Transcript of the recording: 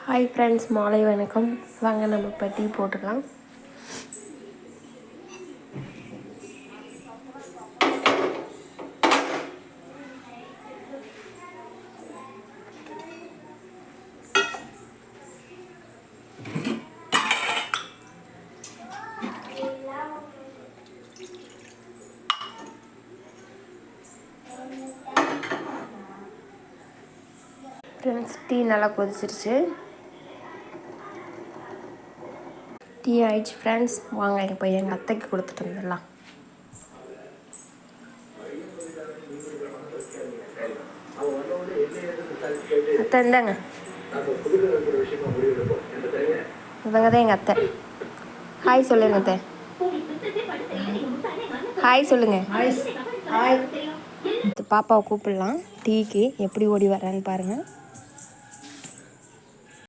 Hi friends, மாலை வணக்கம். வாங்க நம்ம இப்போ டீ போட்டுக்கலாம். ஃப்ரெண்ட்ஸ், டீ நல்லா கொதிச்சிருச்சு. டீ ஆயிடுச்சு ஃப்ரெண்ட்ஸ். வாங்க இப்போ எங்கள் அத்தைக்கு கொடுத்துட்டு வந்துடலாம். அத்தை இந்தாங்க. இவங்க தான் எங்கள் அத்தை. ஹாய் சொல்லுங்க அத்தை. ஹாய் சொல்லுங்க. பாப்பாவை கூப்பிடலாம். டீக்கு எப்படி ஓடி வர்றான்னு பாருங்கள்.